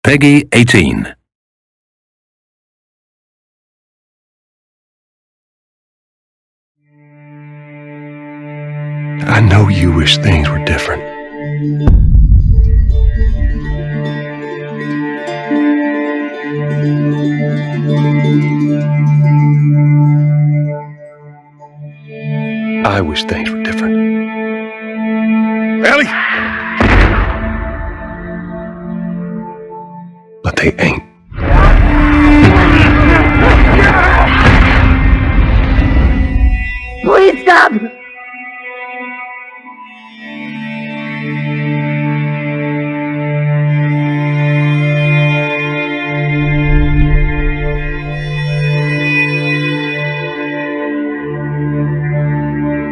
Peggy 18. I know you wish things were different. I wish things were different. Ellie! But they ain't. Please stop!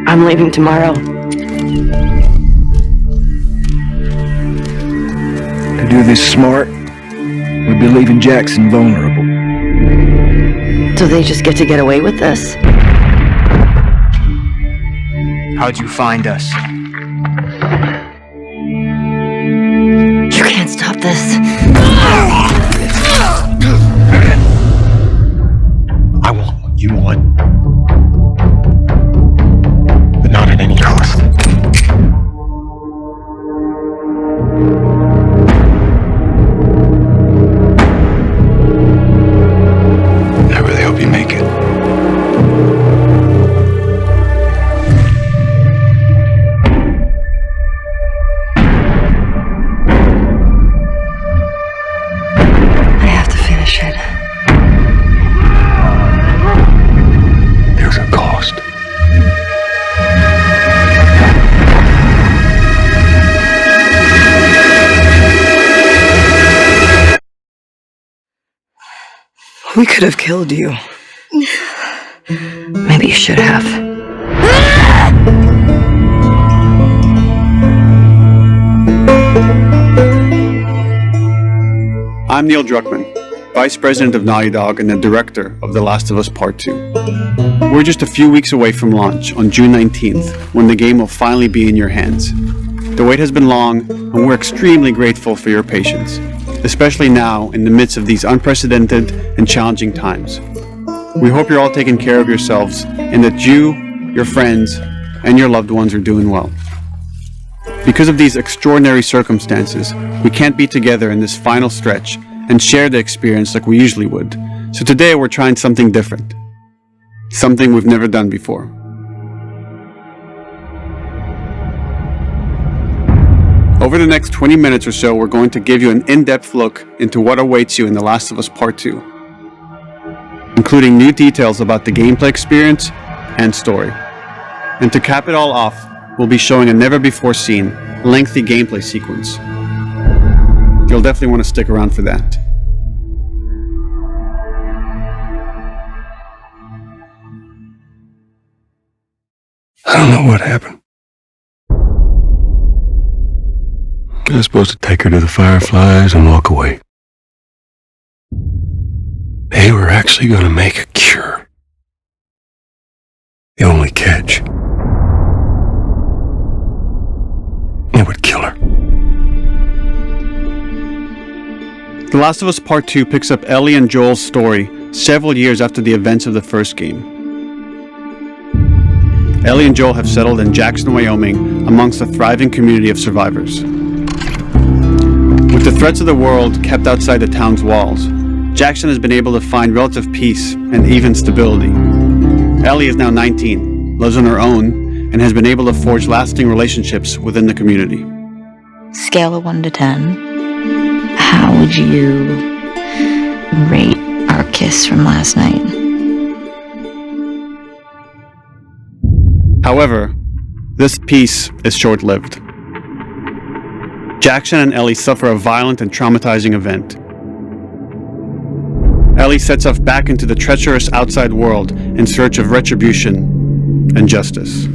I'm leaving tomorrow. To do this smart, we'd be leaving Jackson vulnerable. So they just get away with this? How'd you find us? You can't stop this. I want what you want. But not at any cost. I really hope you make it. I have to finish it. There's a cost. We could have killed you. Maybe you should have. I'm Neil Druckmann, Vice President of Naughty Dog and the Director of The Last of Us Part 2. We're just a few weeks away from launch on June 19th, when the game will finally be in your hands. The wait has been long, and we're extremely grateful for your patience, especially now in the midst of these unprecedented and challenging times. We hope you're all taking care of yourselves and that you, your friends, and your loved ones are doing well. Because of these extraordinary circumstances, we can't be together in this final stretch and share the experience like we usually would. So today we're trying something different. Something we've never done before. Over the next 20 minutes or so, we're going to give you an in-depth look into what awaits you in The Last of Us Part 2, including new details about the gameplay experience and story. And to cap it all off, we'll be showing a never-before-seen, lengthy gameplay sequence. You'll definitely want to stick around for that. I don't know what happened. I was supposed to take her to the Fireflies and walk away. They were actually going to make a cure. The only catch, it would kill her. The Last of Us Part 2 picks up Ellie and Joel's story several years after the events of the first game. Ellie and Joel have settled in Jackson, Wyoming, amongst a thriving community of survivors. With the threats of the world kept outside the town's walls, Jackson has been able to find relative peace and even stability. Ellie is now 19, lives on her own, and has been able to forge lasting relationships within the community. Scale of 1 to 10, how would you rate our kiss from last night? However, this peace is short-lived. Jackson and Ellie suffer a violent and traumatizing event. Ellie sets off back into the treacherous outside world in search of retribution and justice.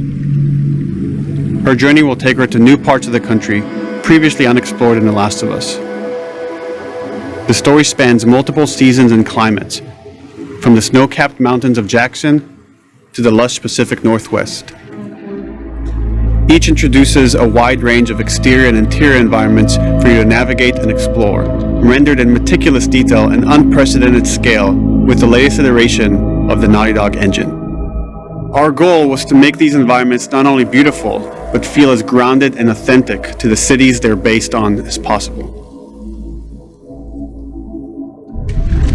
Her journey will take her to new parts of the country previously unexplored in The Last of Us. The story spans multiple seasons and climates, from the snow-capped mountains of Jackson to the lush Pacific Northwest. Each introduces a wide range of exterior and interior environments for you to navigate and explore, rendered in meticulous detail and unprecedented scale with the latest iteration of the Naughty Dog engine. Our goal was to make these environments not only beautiful, but feel as grounded and authentic to the cities they're based on as possible.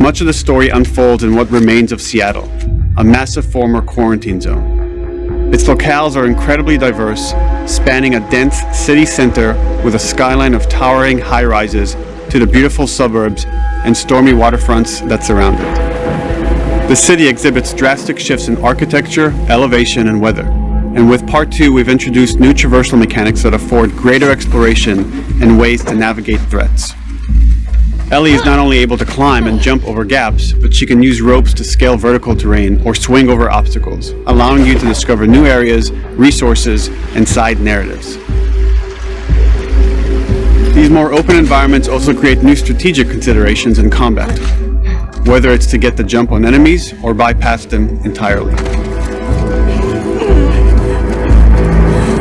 Much of the story unfolds in what remains of Seattle, a massive former quarantine zone. Its locales are incredibly diverse, spanning a dense city center with a skyline of towering high-rises to the beautiful suburbs and stormy waterfronts that surround it. The city exhibits drastic shifts in architecture, elevation, and weather. And with Part 2, we've introduced new traversal mechanics that afford greater exploration and ways to navigate threats. Ellie is not only able to climb and jump over gaps, but she can use ropes to scale vertical terrain or swing over obstacles, allowing you to discover new areas, resources, and side narratives. These more open environments also create new strategic considerations in combat, whether it's to get the jump on enemies or bypass them entirely.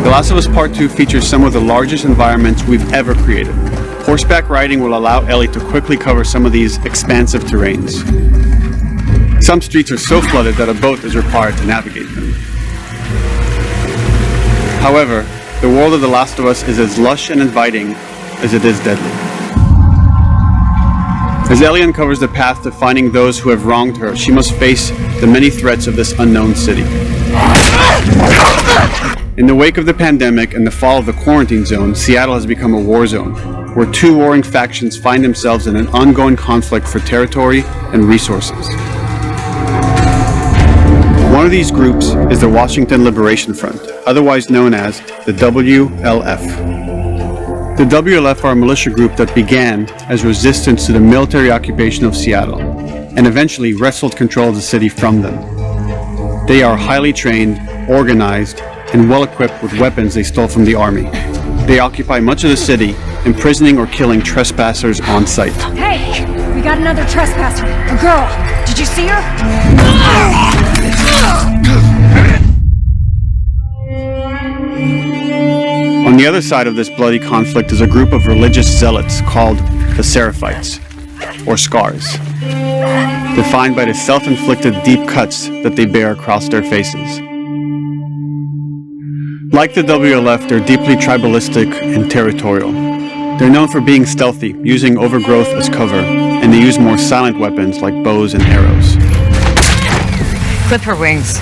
The Last of Us Part 2 features some of the largest environments we've ever created. Horseback riding will allow Ellie to quickly cover some of these expansive terrains. Some streets are so flooded that a boat is required to navigate them. However, the world of The Last of Us is as lush and inviting as it is deadly. As Ellie uncovers the path to finding those who have wronged her, she must face the many threats of this unknown city. In the wake of the pandemic and the fall of the quarantine zone, Seattle has become a war zone, where two warring factions find themselves in an ongoing conflict for territory and resources. One of these groups is the Washington Liberation Front, otherwise known as the WLF. The WLF are a militia group that began as resistance to the military occupation of Seattle, and eventually wrestled control of the city from them. They are highly trained, organized, and well-equipped with weapons they stole from the army. They occupy much of the city, imprisoning or killing trespassers on sight. Hey! We got another trespasser. A girl. Did you see her? On the other side of this bloody conflict is a group of religious zealots called the Seraphites, or Scars, defined by the self-inflicted deep cuts that they bear across their faces. Like the WLF, they're deeply tribalistic and territorial. They're known for being stealthy, using overgrowth as cover, and they use more silent weapons like bows and arrows. Clip her wings.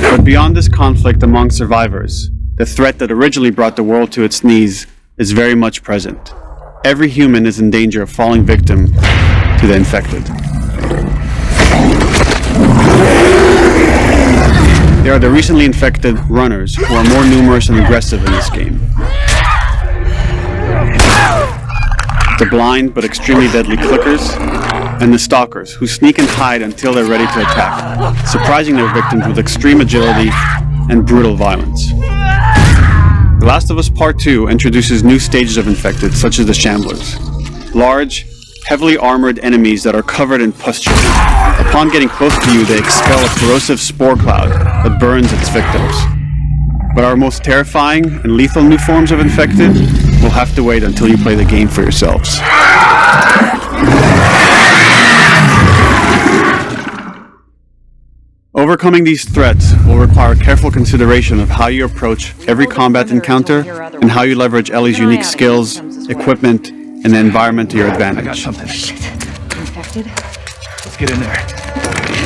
But beyond this conflict among survivors, the threat that originally brought the world to its knees is very much present. Every human is in danger of falling victim to the infected. They are the recently infected runners, who are more numerous and aggressive in this game. The blind but extremely deadly clickers, and the stalkers, who sneak and hide until they're ready to attack, surprising their victims with extreme agility and brutal violence. The Last of Us Part 2 introduces new stages of infected, such as the Shamblers. Large, heavily armored enemies that are covered in pustules. Upon getting close to you, they expel a corrosive spore cloud that burns its victims. But our most terrifying and lethal new forms of infected will have to wait until you play the game for yourselves. Overcoming these threats will require careful consideration of how you approach every combat encounter and how you leverage Ellie's unique skills, equipment, and the environment to your advantage. I got something. Infected? Let's get in there.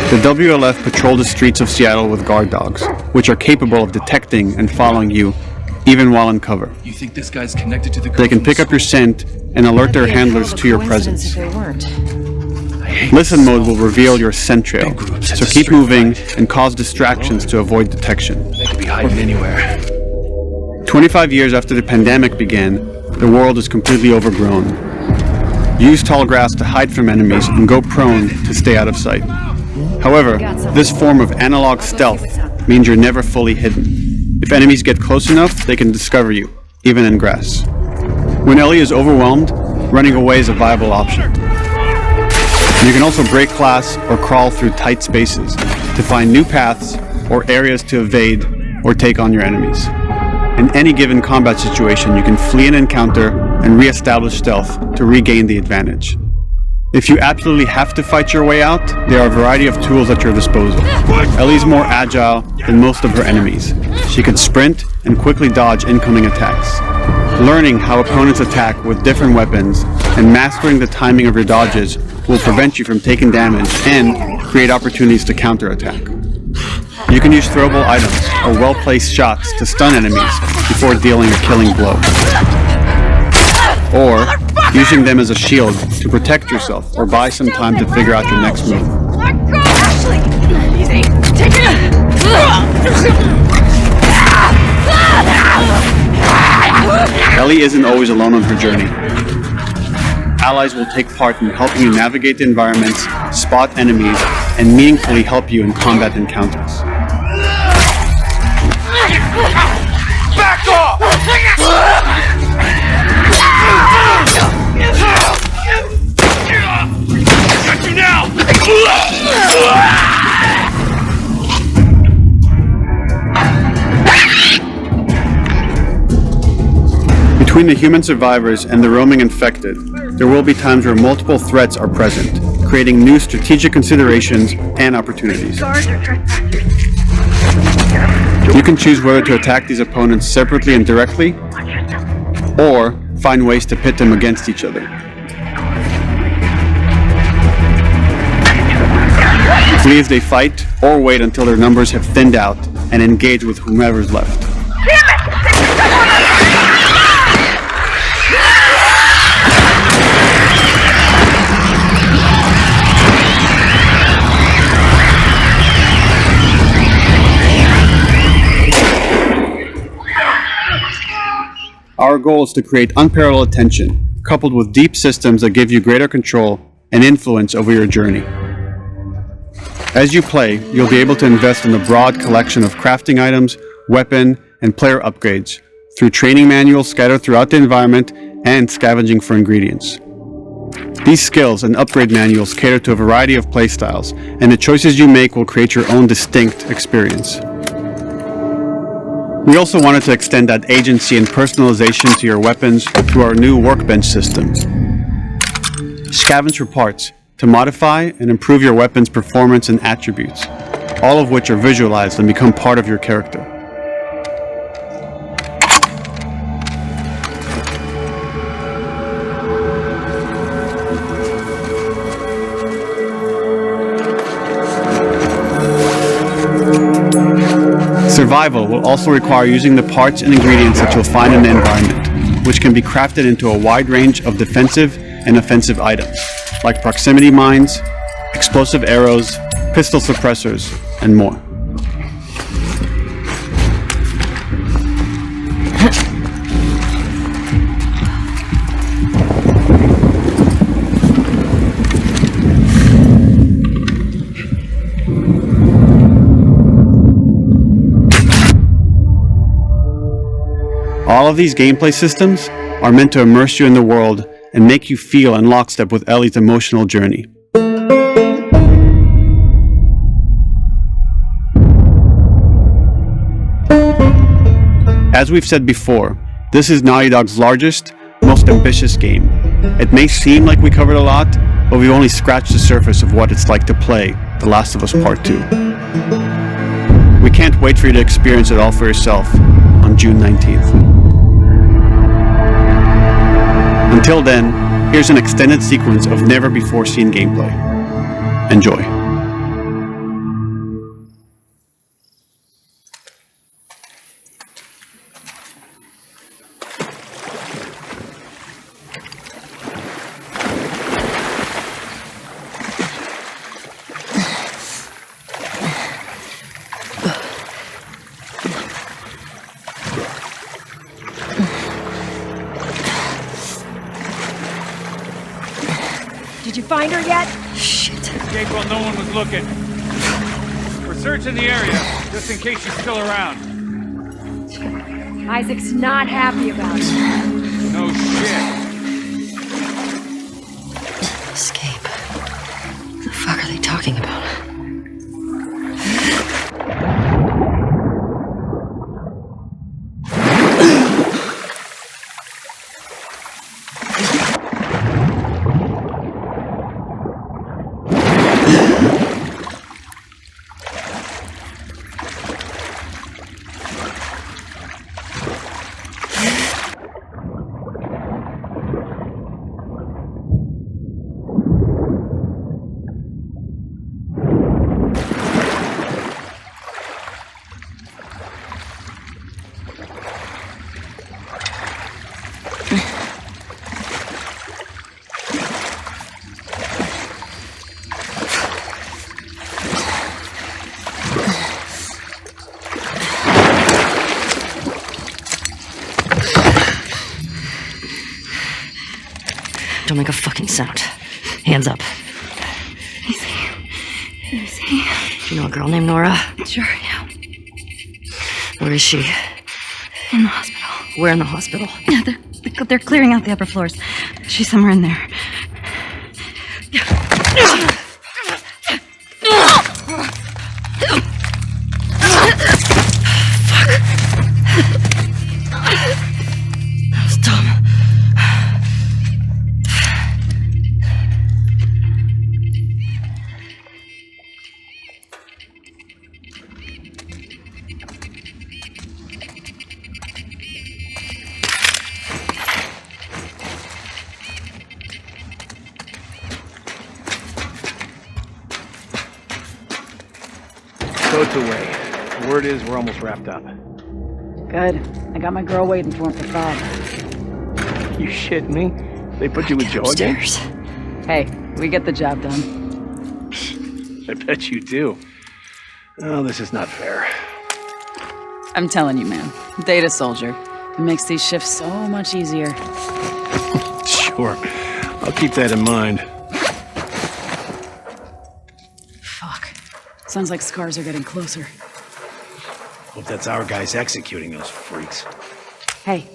The WLF patrol the streets of Seattle with guard dogs, which are capable of detecting and following you, even while in cover. You think this guy's connected to the girl They can from pick up your scent and alert their handlers to your presence. If they weren't. Listen mode will reveal your scent trail, so keep moving and cause distractions to avoid detection. They could be hiding anywhere. 25 years after the pandemic began, the world is completely overgrown. Use tall grass to hide from enemies and go prone to stay out of sight. However, this form of analog stealth means you're never fully hidden. If enemies get close enough, they can discover you, even in grass. When Ellie is overwhelmed, running away is a viable option. You can also break glass or crawl through tight spaces to find new paths or areas to evade or take on your enemies. In any given combat situation, you can flee an encounter and re-establish stealth to regain the advantage. If you absolutely have to fight your way out, there are a variety of tools at your disposal. Ellie's more agile than most of her enemies. She can sprint and quickly dodge incoming attacks. Learning how opponents attack with different weapons and mastering the timing of your dodges will prevent you from taking damage and create opportunities to counterattack. You can use throwable items or well-placed shots to stun enemies before dealing a killing blow. Or using them as a shield to protect yourself or buy some time to figure out your next move. Ashley! Easy! Take it! Ellie isn't always alone on her journey. Allies will take part in helping you navigate the environments, spot enemies, and meaningfully help you in combat encounters. Back off! Got you now! Between the human survivors and the roaming infected, there will be times where multiple threats are present, creating new strategic considerations and opportunities. You can choose whether to attack these opponents separately and directly, or find ways to pit them against each other. Flee as they fight, or wait until their numbers have thinned out and engage with whomever's left. Our goal is to create unparalleled tension, coupled with deep systems that give you greater control and influence over your journey. As you play, you'll be able to invest in a broad collection of crafting items, weapon, and player upgrades through training manuals scattered throughout the environment and scavenging for ingredients. These skills and upgrade manuals cater to a variety of playstyles, and the choices you make will create your own distinct experience. We also wanted to extend that agency and personalization to your weapons through our new workbench system. Scavenge for parts to modify and improve your weapon's performance and attributes, all of which are visualized and become part of your character. Survival will also require using the parts and ingredients that you'll find in the environment, which can be crafted into a wide range of defensive and offensive items, like proximity mines, explosive arrows, pistol suppressors, and more. All of these gameplay systems are meant to immerse you in the world and make you feel in lockstep with Ellie's emotional journey. As we've said before, this is Naughty Dog's largest, most ambitious game. It may seem like we covered a lot, but we've only scratched the surface of what it's like to play The Last of Us Part 2. We can't wait for you to experience it all for yourself on June 19th. Until then, here's an extended sequence of never-before-seen gameplay. Enjoy. Did you find her yet? Escape while no one was looking. We're searching the area, just in case she's still around. Isaac's not happy about it. No shit. Escape. What the fuck are they talking about? Don't make a fucking sound. Hands up. Easy. Do you know a girl named Nora? Sure, yeah. Where is she? In the hospital. Where in the hospital? Yeah, they're clearing out the upper floors. She's somewhere in there. That was dumb. Boat's away. The word is we're almost wrapped up. Good. I got my girl waiting for him for Bob. You shitting me? They put you with Joe again? Hey, we get the job done. I bet you do. Oh, this is not fair. I'm telling you, man. Data soldier. It makes these shifts so much easier. Sure. I'll keep that in mind. Fuck. Sounds like scars are getting closer. Hope that's our guys executing those freaks. Hey,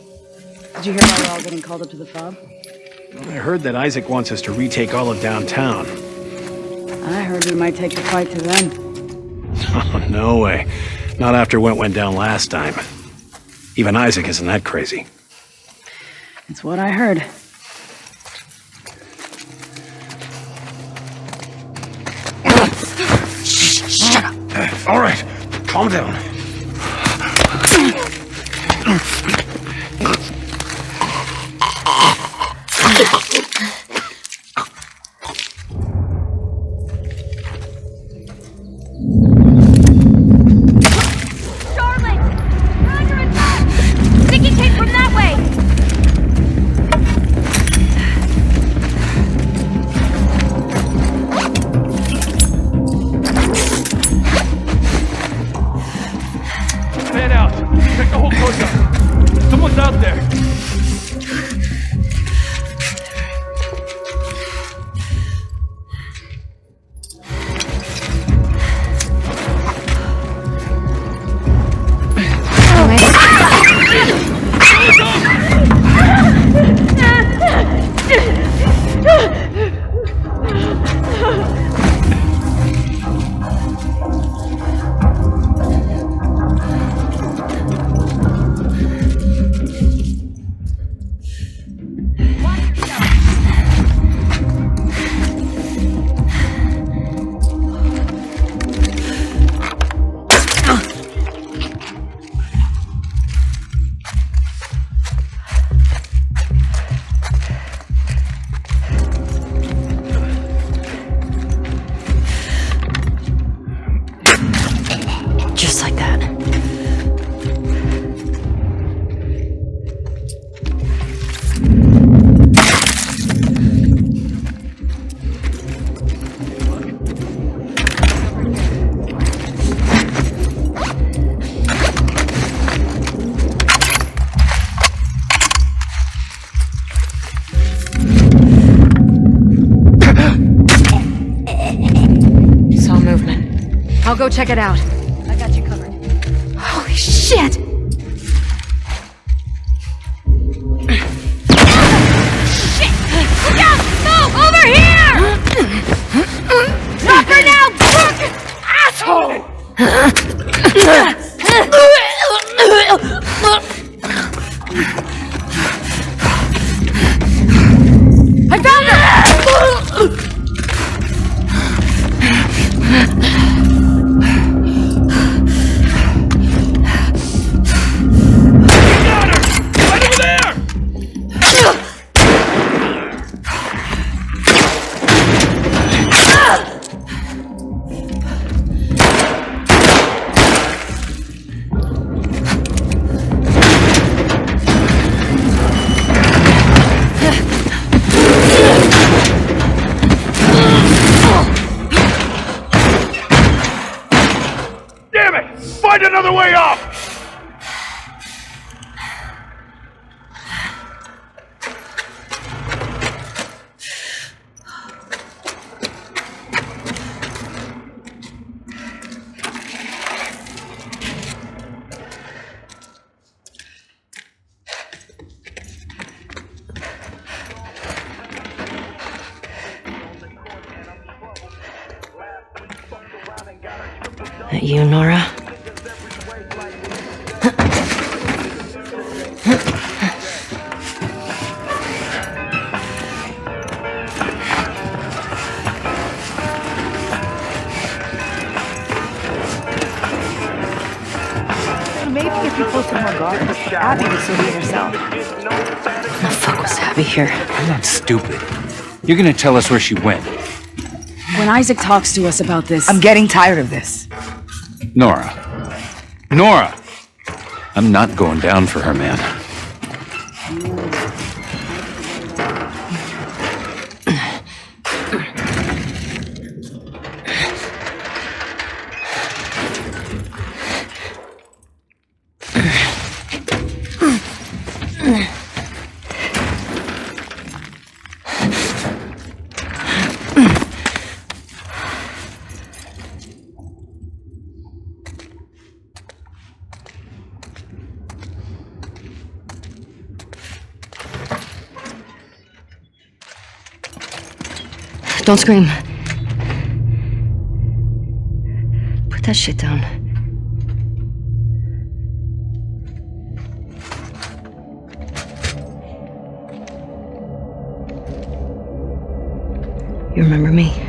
did you hear why we're all getting called up to the fob? I heard that Isaac wants us to retake all of downtown. I heard we might take the fight to them. Oh, no way. Not after what went down last time. Even Isaac isn't that crazy. It's what I heard. Shut up. All right, calm down. Just like that. Saw movement. I'll go check it out. I got you covered. Holy shit! Shit! Look out! Move! Over here! Drop her now, crook! Asshole! I found her! That you, Nora? Maybe if you posted more guards, Abby would still be herself. The fuck was Abby here? I'm not stupid. You're gonna tell us where she went. When Isaac talks to us about this... I'm getting tired of this. Nora. Nora! I'm not going down for her, man. Don't scream. Put that shit down. You remember me?